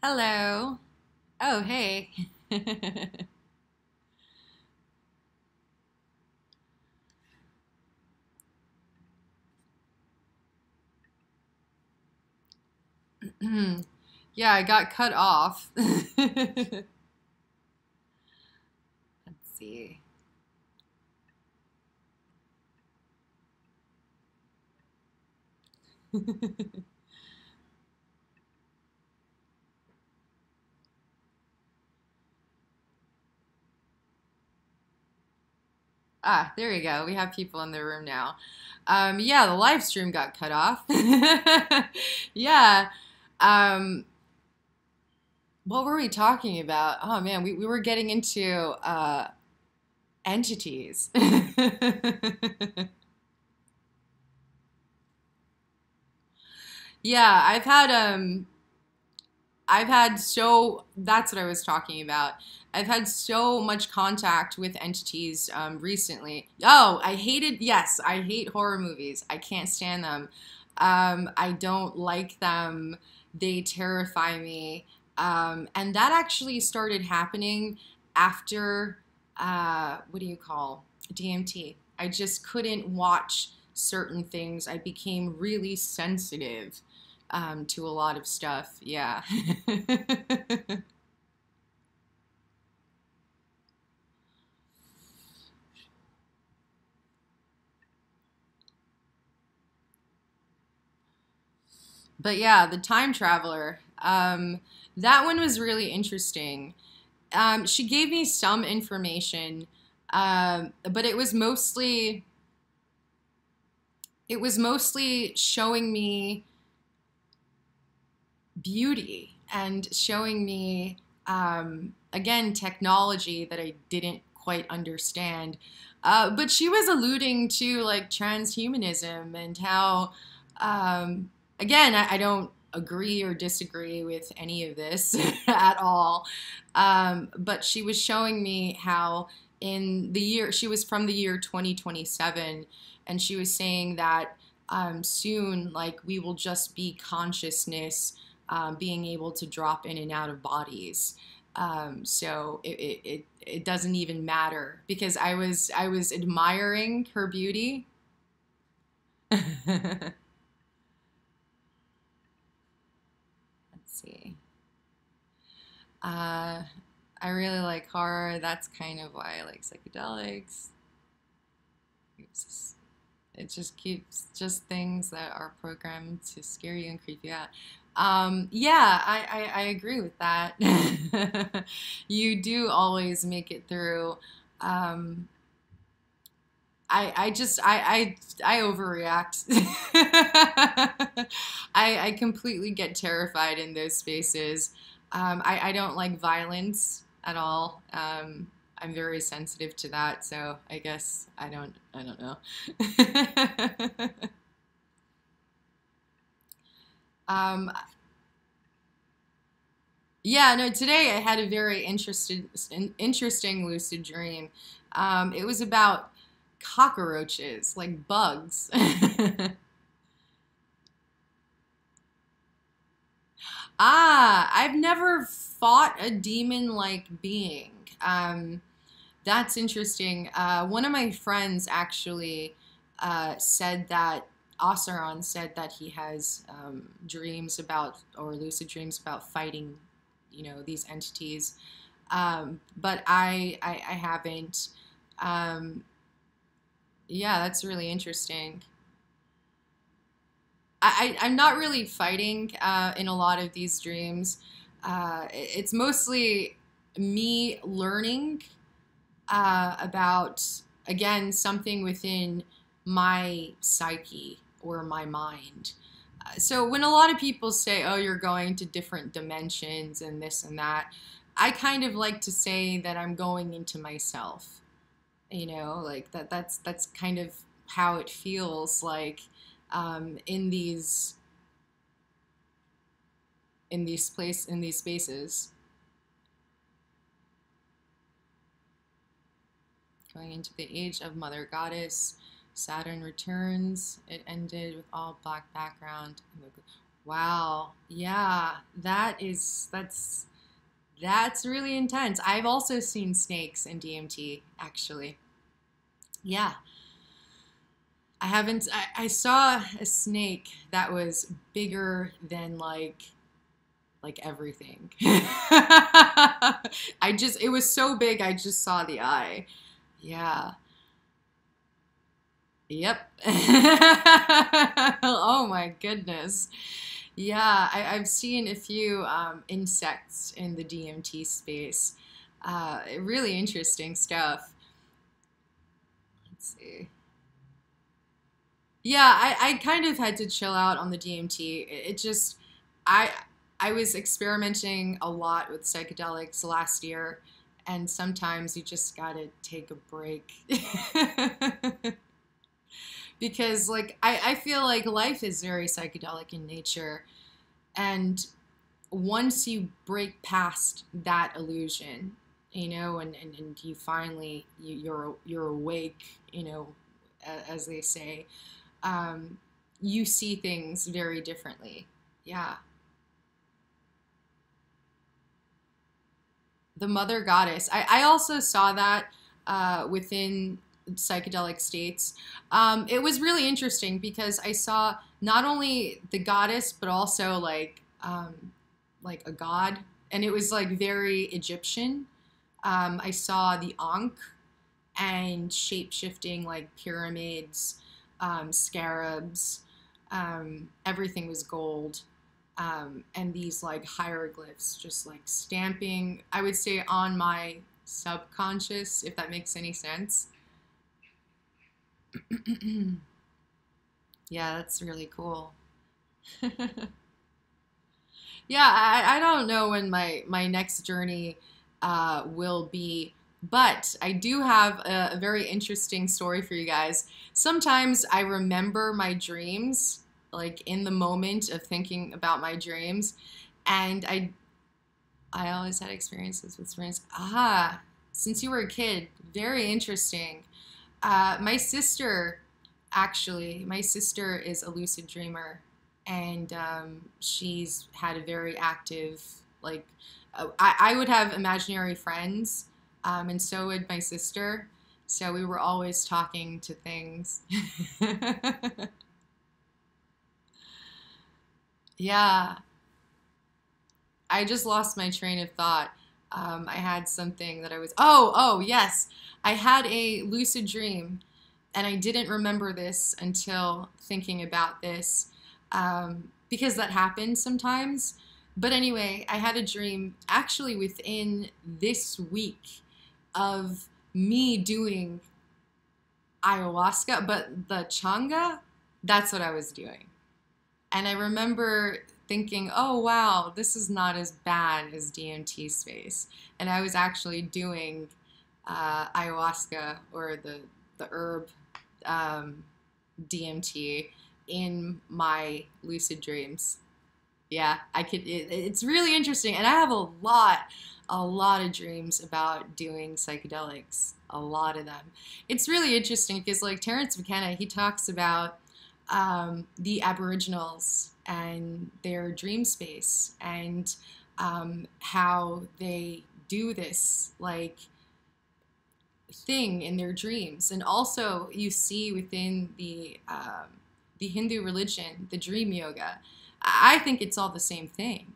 Hello. Oh, hey. Yeah, I got cut off. Let's see. Ah, there you go. We have people in the room now. Yeah, the live stream got cut off. Yeah. Um, what were we talking about? Oh man, we were getting into entities. Yeah, I've had so that's what I was talking about. I've had so much contact with entities recently. Oh, yes, I hate horror movies. I can't stand them. I don't like them. They terrify me. And that actually started happening after, what do you call DMT? I just couldn't watch certain things. I became really sensitive to a lot of stuff. Yeah. But yeah, the time traveler. That one was really interesting. She gave me some information, but it was mostly showing me beauty and showing me again technology that I didn't quite understand. But she was alluding to like transhumanism and how again I don't agree or disagree with any of this at all. But she was showing me how in the year she was from the year 2027, and she was saying that soon like we will just be consciousness being able to drop in and out of bodies. So it doesn't even matter because I was admiring her beauty. Let's see. Uh, I really like horror. That's kind of why I like psychedelics. It just keeps just things that are programmed to scare you and creep you out. Yeah, I agree with that. You do always make it through. Um, I overreact. I completely get terrified in those spaces. I don't like violence at all. I'm very sensitive to that, so I guess I don't know. um, yeah, no, today I had a very interesting lucid dream. It was about cockroaches, like bugs. Ah, I've never fought a demon-like being. That's interesting. One of my friends actually said that Oseron said that he has dreams about or lucid dreams about fighting, these entities. But I haven't. Um, yeah, that's really interesting. I'm not really fighting in a lot of these dreams. It's mostly me learning about, again, something within my psyche or my mind. So when a lot of people say, oh, you're going to different dimensions and this and that, I kind of like to say that I'm going into myself. Like that's kind of how it feels like in these spaces. Going into the age of Mother Goddess, Saturn returns. It ended with all black background. Wow. Yeah. That's really intense. I've also seen snakes in DMT, actually. Yeah. I haven't, I saw a snake that was bigger than like everything. It was so big, I just saw the eye. Yeah. Yep. Oh my goodness. Yeah, I've seen a few insects in the DMT space. Really interesting stuff. Let's see. Yeah, I kind of had to chill out on the DMT. It just, I, I was experimenting a lot with psychedelics last year, and sometimes you just gotta take a break. Because, like, I feel like life is very psychedelic in nature, and once you break past that illusion, and you finally you're awake, as they say, um, you see things very differently. Yeah. The mother goddess. I also saw that within psychedelic states. It was really interesting because I saw not only the goddess, but also like a god, and it was like very Egyptian. I saw the Ankh and shape shifting like pyramids, scarabs. Everything was gold. And these like hieroglyphs just like stamping, I would say, on my subconscious, if that makes any sense. Yeah, that's really cool. Yeah, I don't know when my next journey will be, but I do have a very interesting story for you guys. Sometimes I remember my dreams, like in the moment of thinking about my dreams, and I always had experiences with dreams. Ah, since you were a kid, very interesting. My sister is a lucid dreamer, and she's had a very active, like, I would have imaginary friends, and so would my sister. So we were always talking to things. Yeah, I just lost my train of thought. I had something that oh, yes. I had a lucid dream, and I didn't remember this until thinking about this, because that happens sometimes. But anyway, I had a dream actually within this week of me doing ayahuasca, but the changa, that's what I was doing. And I remember thinking, oh wow, this is not as bad as DMT space. And I was actually doing ayahuasca, or the herb, um, DMT, in my lucid dreams. Yeah, it's really interesting. And I have a lot of dreams about doing psychedelics, a lot of them. It's really interesting because, like, Terence McKenna, he talks about the Aboriginals and their dream space, and how they do this like thing in their dreams. And also, you see within the Hindu religion, the dream yoga. I think it's all the same thing.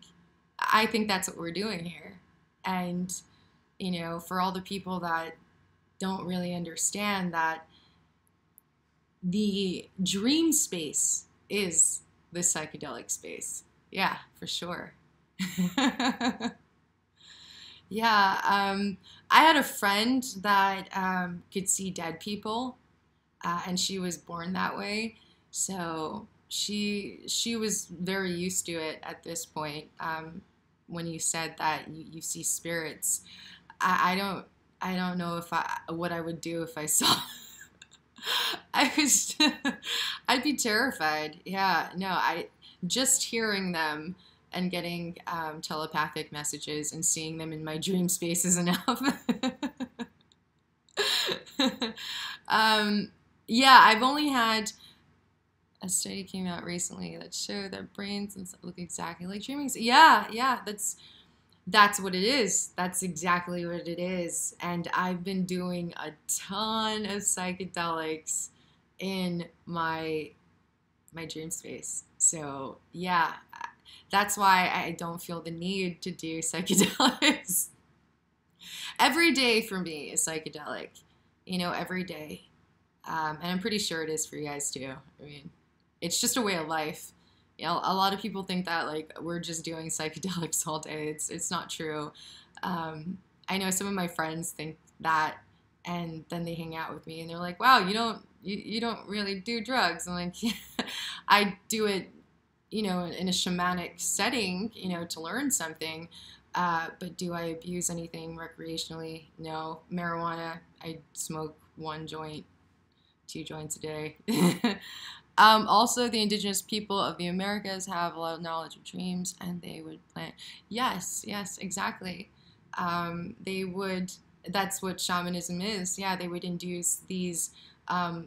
I think that's what we're doing here. And for all the people that don't really understand that, the dream space is the psychedelic space. Yeah, for sure. Yeah, I had a friend that could see dead people, and she was born that way. So she was very used to it at this point. When you said that you see spirits, I don't know if what I would do if I saw. I was I'd be terrified. Yeah, no, I just hearing them and getting telepathic messages and seeing them in my dream space is enough. um, yeah, I've only had A study came out recently that showed that brains and stuff look exactly like dreaming. Yeah, yeah, that's what it is. That's exactly what it is. And I've been doing a ton of psychedelics in my dream space. So yeah, that's why I don't feel the need to do psychedelics. Every day for me is psychedelic, every day. And I'm pretty sure it is for you guys too. I mean, it's just a way of life. A lot of people think that like we're just doing psychedelics all day. It's not true. I know some of my friends think that, and then they hang out with me and they're like, "Wow, you don't really do drugs." I'm like, yeah, I do it, in a shamanic setting, to learn something. But do I abuse anything recreationally? No. Marijuana, I smoke 1 joint, 2 joints a day. Also, the indigenous people of the Americas have a lot of knowledge of dreams, and they would plant. Yes, yes, exactly. They would. That's what shamanism is. Yeah, they would induce these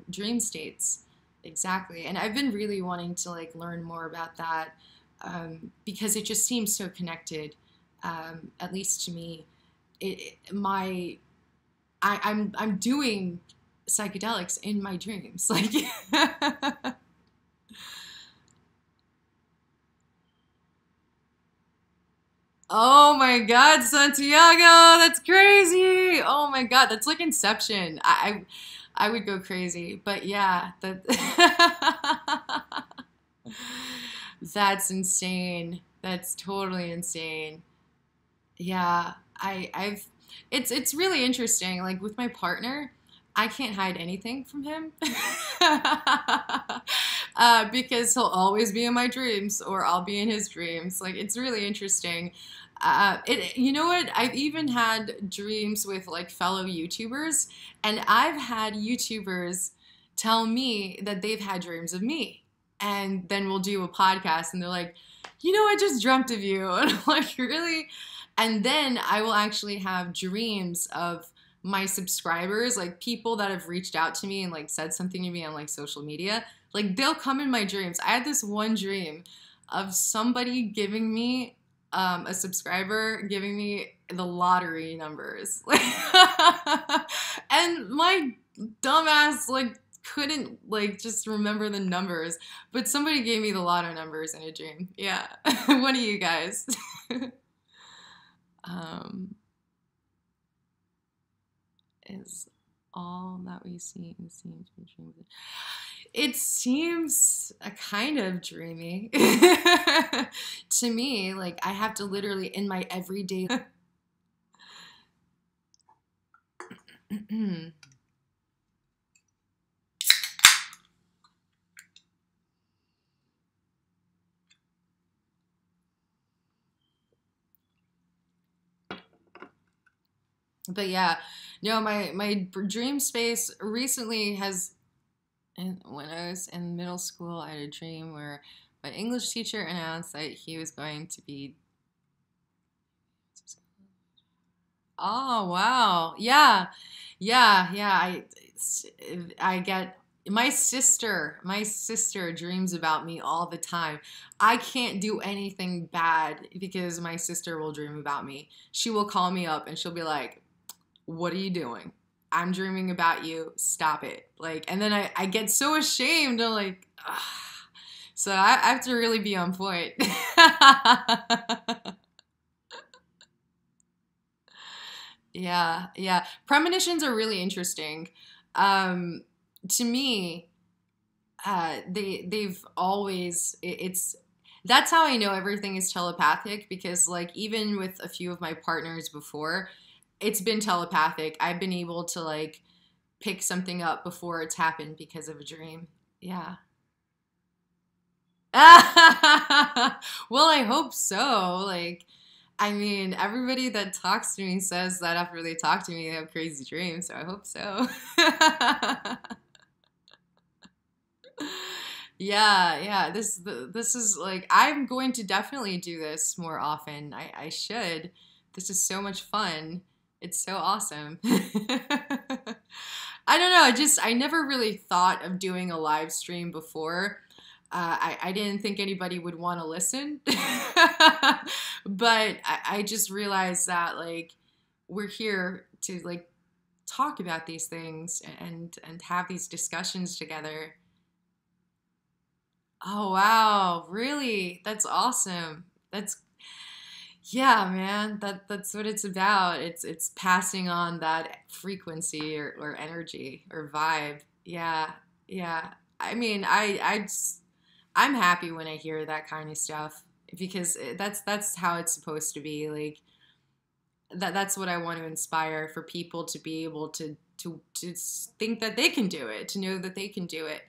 dream states. Exactly. And I've been really wanting to like learn more about that because it just seems so connected. At least to me, I'm doing psychedelics in my dreams. Like, oh my God, Santiago, that's crazy. Oh my God, that's like Inception. I would go crazy, but yeah, that's insane. That's totally insane. Yeah, I've it's really interesting. Like with my partner, I can't hide anything from him because he'll always be in my dreams or I'll be in his dreams. Like it's really interesting. You know what? I've even had dreams with like fellow YouTubers, and I've had YouTubers tell me that they've had dreams of me, and then we'll do a podcast, and they're like, I just dreamt of you, and I'm like, really? And then I will actually have dreams of my subscribers, like people that have reached out to me and like said something to me on like social media. Like they'll come in my dreams. I had this one dream of somebody giving me a subscriber giving me the lottery numbers. And my dumbass like couldn't like just remember the numbers, but somebody gave me the lotto numbers in a dream. Yeah. One of you guys. Is all that we see and seem to be dreams. It seems a kind of dreamy to me. Like I have to literally in my everyday. But yeah, no, my dream space recently has. And when I was in middle school, I had a dream where my English teacher announced that he was going to be. Oh wow, yeah, yeah, yeah. I get my sister. My sister dreams about me all the time. I can't do anything bad because my sister will dream about me. She will call me up and she'll be like, "What are you doing? I'm dreaming about you. Stop it." Like, and then I get so ashamed. I'm like, ugh. So I have to really be on point. Yeah, yeah. Premonitions are really interesting. To me, they've always it's that's how I know everything is telepathic because like even with a few of my partners before, it's been telepathic. I've been able to like pick something up before it's happened because of a dream. Yeah. Well, I hope so. Like, I mean, everybody that talks to me says that after they talk to me, they have crazy dreams. So I hope so. Yeah, yeah. This is like I'm going to definitely do this more often. I should. This is so much fun. It's so awesome. I don't know. I never really thought of doing a live stream before. I didn't think anybody would want to listen, but I just realized that like we're here to like talk about these things and have these discussions together. Oh wow, really? That's awesome. That's Yeah, man. That's what it's about. It's passing on that frequency or energy or vibe. Yeah. Yeah. I mean, I'm happy when I hear that kind of stuff because that's how it's supposed to be. Like that's what I want to inspire for people to be able to think that they can do it, to know that they can do it.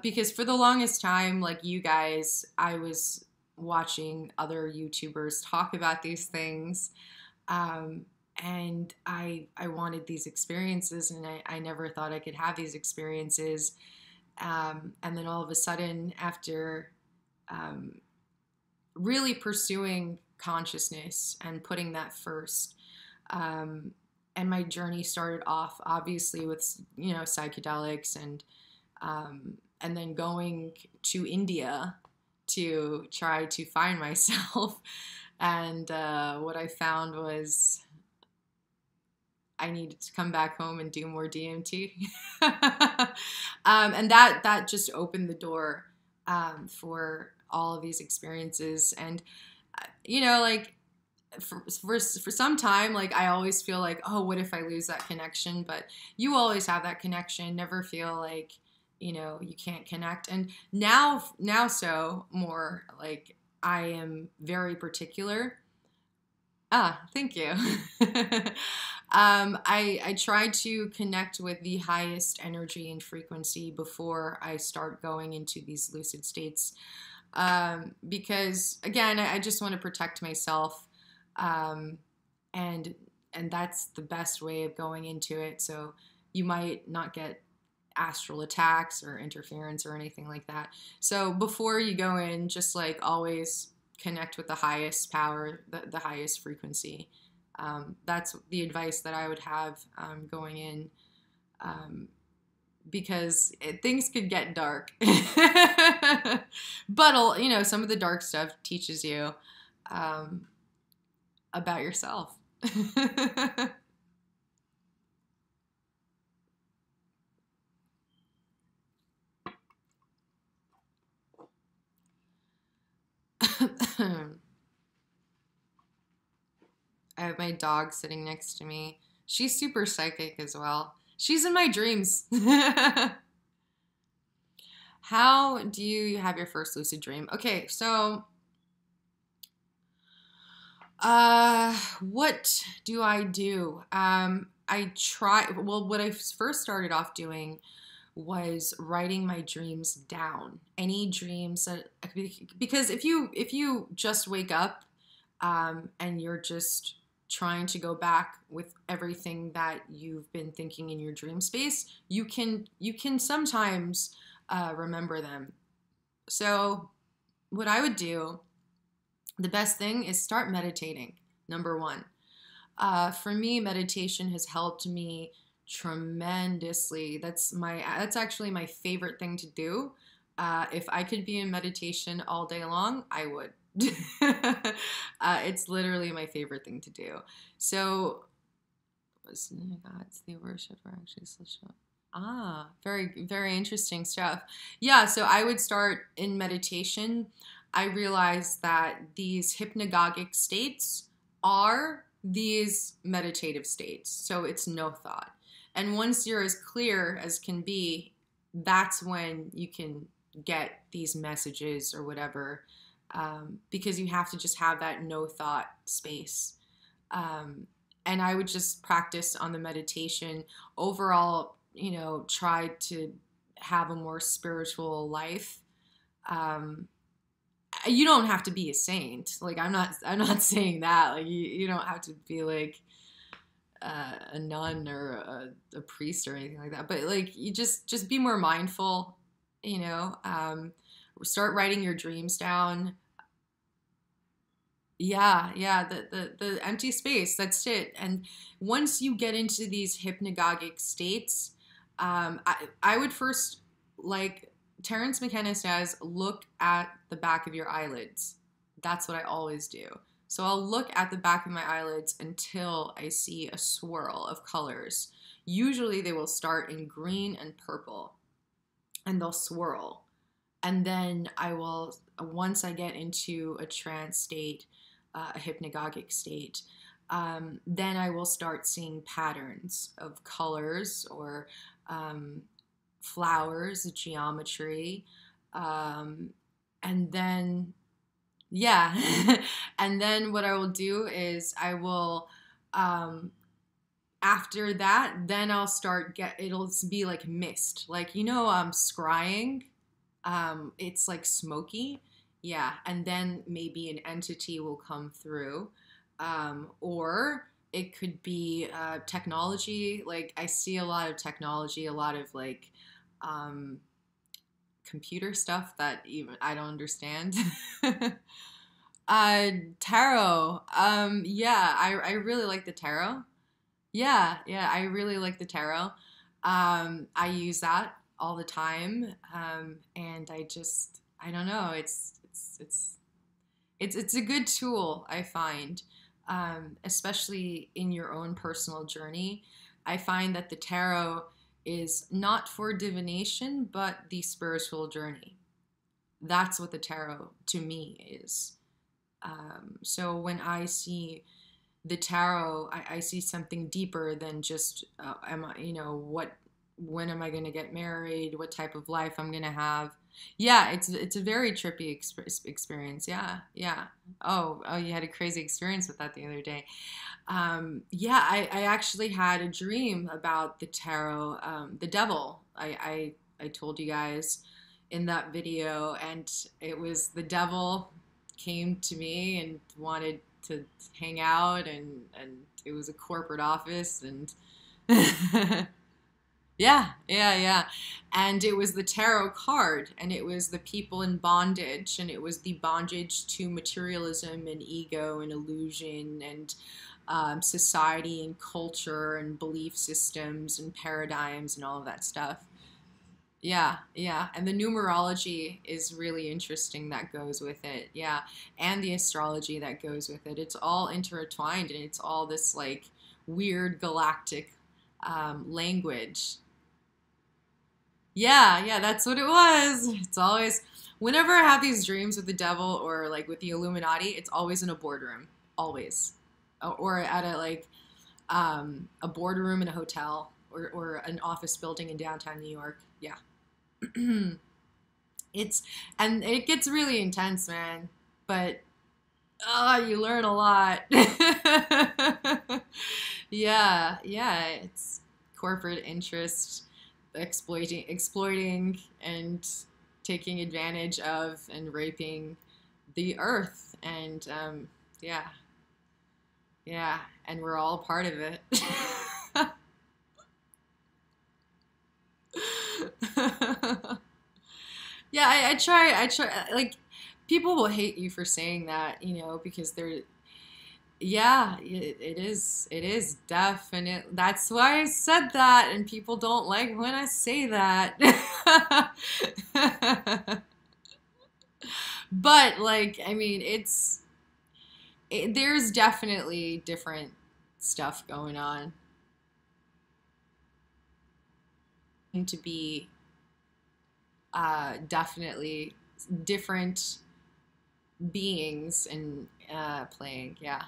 Because for the longest time, like you guys, I was watching other YouTubers talk about these things, um, and I wanted these experiences, and I never thought I could have these experiences. And then all of a sudden, after um, really pursuing consciousness and putting that first. Um, and my journey started off obviously with psychedelics and then going to India to try to find myself. And what I found was I needed to come back home and do more DMT. And that just opened the door for all of these experiences. And like for some time, like I always feel like, oh, what if I lose that connection? But you always have that connection. Never feel like you can't connect. And now so more like I am very particular. Thank you. I try to connect with the highest energy and frequency before I start going into these lucid states. Because again, I just want to protect myself. And that's the best way of going into it. So you might not get astral attacks or interference or anything like that. So before you go in, just like always connect with the highest power, the highest frequency. That's the advice that I would have going in, because things could get dark. But some of the dark stuff teaches you about yourself. I have my dog sitting next to me. She's super psychic as well. She's in my dreams. How do you have your first lucid dream? Okay, so what do I do? What I first started off doing was writing my dreams down. Any dreams that, because if you just wake up and you're just trying to go back with everything that you've been thinking in your dream space, you can sometimes remember them. So what I would do, the best thing is start meditating. Number one. For me, meditation has helped me tremendously. That's actually my favorite thing to do. If I could be in meditation all day long, I would. It's literally my favorite thing to do. So, God's the worship or actually very, very interesting stuff. Yeah, so I would start in meditation. I realized that these hypnagogic states are these meditative states. So it's no thought. And once you're as clear as can be, that's when you can get these messages or whatever, because you have to just have that no thought space. And I would just practice on the meditation. Overall, try to have a more spiritual life. You don't have to be a saint. Like I'm not saying that. Like you don't have to be like a nun or a priest or anything like that. But like you just be more mindful. Start writing your dreams down. Yeah, the empty space. That's it. And once you get into these hypnagogic states, I would first like Terrence McKenna says, look at the back of your eyelids. That's what I always do. So I'll look at the back of my eyelids until I see a swirl of colors. Usually they will start in green and purple, and they'll swirl. And then I will, once I get into a trance state, a hypnagogic state, then I will start seeing patterns of colors or flowers, geometry, and then, yeah. And then what I will do is I will, after that, then I'll start it'll be like mist, like, scrying. It's like smoky. Yeah. And then maybe an entity will come through. Or it could be technology. Like, I see a lot of technology, a lot of like computer stuff that even I don't understand. Tarot. Yeah, I really like the tarot. Yeah, yeah, I really like the tarot. I use that all the time, and I don't know. It's a good tool, I find, especially in your own personal journey. I find that the tarot is not for divination, but the spiritual journey. That's what the tarot to me is. So when I see the tarot, I see something deeper than just, when am I going to get married? What type of life I'm going to have? Yeah, it's a very trippy experience. Yeah, yeah. Oh, you had a crazy experience with that the other day. Yeah, I actually had a dream about the tarot, the devil. I told you guys in that video, and it was the devil came to me and wanted to hang out, and it was a corporate office, and yeah, yeah, yeah. And it was the tarot card, and it was the people in bondage, and it was the bondage to materialism and ego and illusion and society and culture and belief systems and paradigms and all of that stuff. Yeah, yeah. And the numerology is really interesting that goes with it. Yeah. And the astrology that goes with it. It's all intertwined, and it's all this like weird galactic language. Yeah, yeah, that's what it was. It's always, whenever I have these dreams with the devil or like with the Illuminati, it's always in a boardroom. Always. Or at a boardroom in a hotel, or an office building in downtown New York. Yeah. It's, and it gets really intense, man. But you learn a lot. Yeah, yeah. It's corporate interest exploiting and taking advantage of and raping the earth, and yeah, yeah, and we're all part of it. Yeah, I try, like, people will hate you for saying that, because they're, yeah, it is definite. That's why I said that, and people don't like when I say that. But like, I mean, there's definitely different stuff going on. To be definitely different beings and playing, yeah.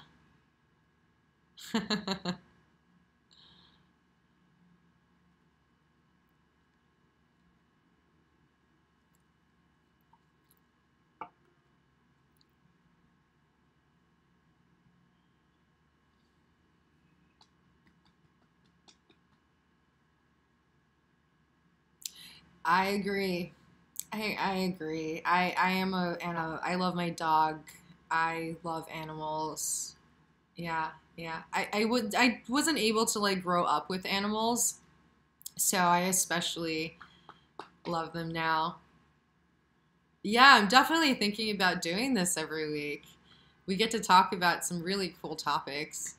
I agree. I agree. I am I love my dog. I love animals. Yeah, yeah. I wasn't able to like grow up with animals, so I especially love them now. Yeah, I'm definitely thinking about doing this every week. We get to talk about some really cool topics.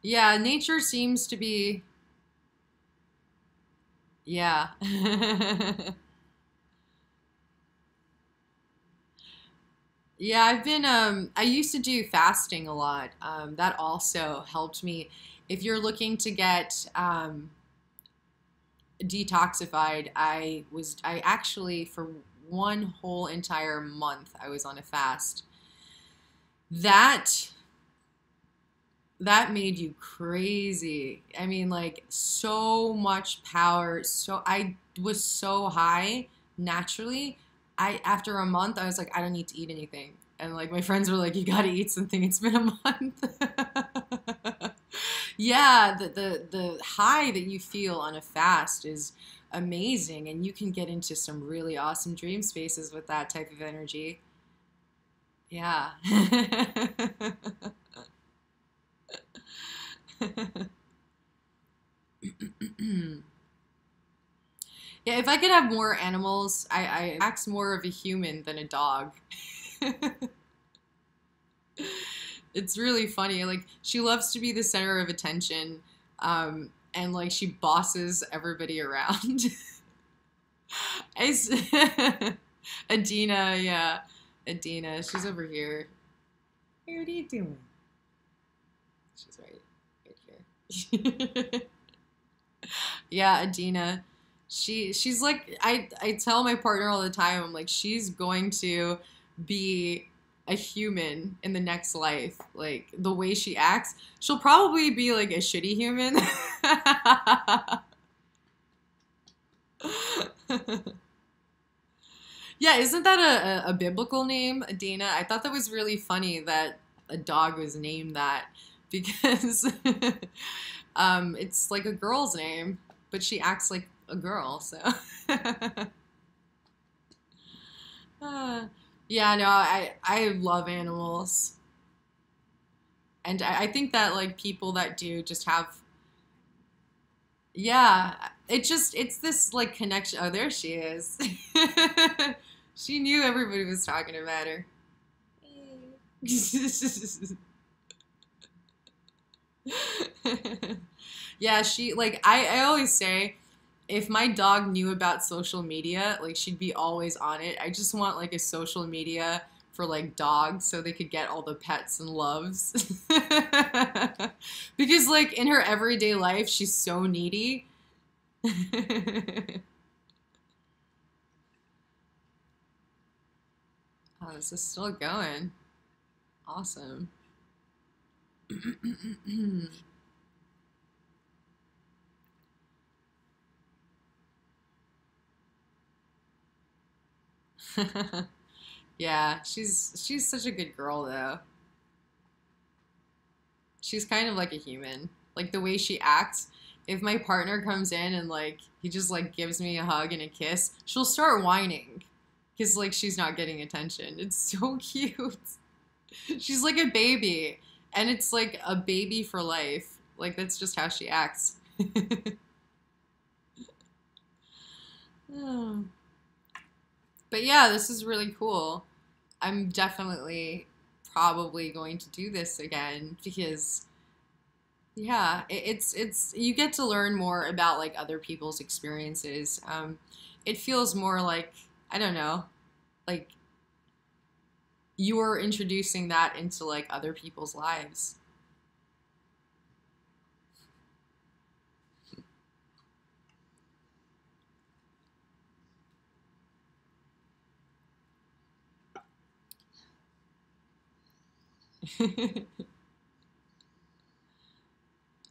Yeah, nature seems to be, yeah. Yeah, I used to do fasting a lot. That also helped me. If you're looking to get detoxified, I actually, for one whole entire month, I was on a fast. That that made you crazy. I mean, like, so much power. So I was so high naturally. After a month, I was like, I don't need to eat anything. And like my friends were like, you gotta eat something. It's been a month. Yeah, the high that you feel on a fast is amazing, and you can get into some really awesome dream spaces with that type of energy. Yeah. Yeah, if I could have more animals, I act more of a human than a dog. It's really funny. Like, she loves to be the center of attention, and like she bosses everybody around. I s- Adina, yeah, Adina, she's over here. Hey, what are you doing? She's right here. Yeah, Adina. She's like, I tell my partner all the time, I'm like, she's going to be a human in the next life. Like the way she acts, she'll probably be like a shitty human. Yeah, isn't that a biblical name, Adina? I thought that was really funny that a dog was named that because it's like a girl's name, but she acts like a girl, so. Uh, yeah, no, I love animals, and I think that like people that do just have, yeah, it's this like connection. Oh, there she is. She knew everybody was talking about her. Yeah, she like I always say if my dog knew about social media, like she'd be always on it. I just want like a social media for like dogs so they could get all the pets and loves. Because like in her everyday life, she's so needy. Oh, this is still going. Awesome. Yeah, she's such a good girl though. She's kind of like a human. Like the way she acts. If my partner comes in and like he just like gives me a hug and a kiss, she'll start whining because like she's not getting attention. It's so cute. She's like a baby, and it's like a baby for life. Like that's just how she acts. Oh. But yeah, this is really cool. I'm definitely probably going to do this again because yeah, it's you get to learn more about like other people's experiences. It feels more like I don't know, like you're introducing that into like other people's lives.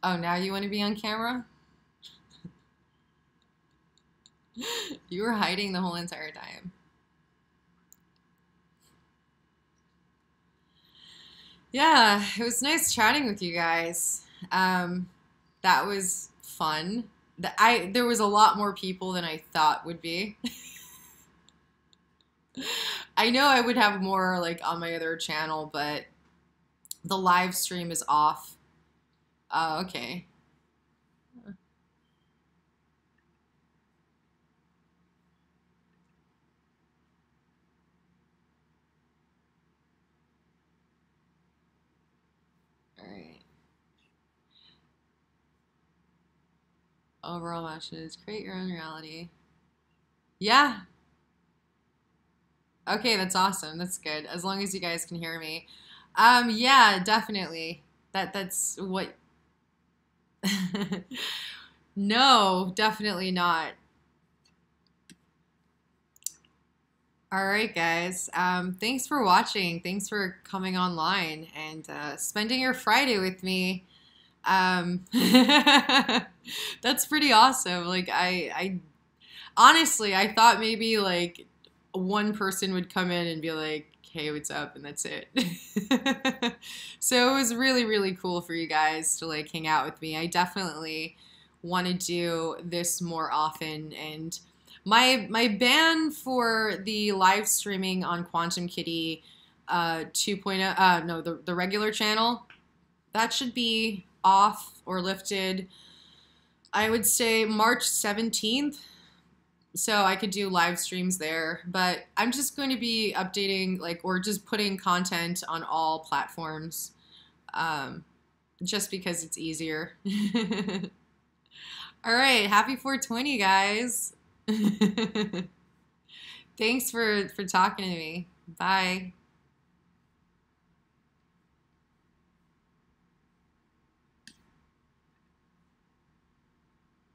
Oh, now you want to be on camera? You were hiding the whole entire time. Yeah, it was nice chatting with you guys. Um, that was fun. There was a lot more people than I thought would be. I know I would have more like on my other channel, but the live stream is off. Oh, okay. All right. Overall message, create your own reality. Yeah. Okay, that's awesome. That's good. As long as you guys can hear me. Yeah, definitely. That's what No, definitely not. All right, guys. Thanks for watching. Thanks for coming online and spending your Friday with me. That's pretty awesome. Like I honestly, I thought maybe like one person would come in and be like, "Hey, what's up?" and that's it. So it was really, really cool for you guys to like hang out with me. I definitely want to do this more often. And my ban for the live streaming on Quantum Kitty 2.0, no, the regular channel, that should be off or lifted, I would say March 17th. So I could do live streams there, but I'm just going to be updating like or just putting content on all platforms, um, just because it's easier. All right, happy 420, guys. Thanks for talking to me. Bye.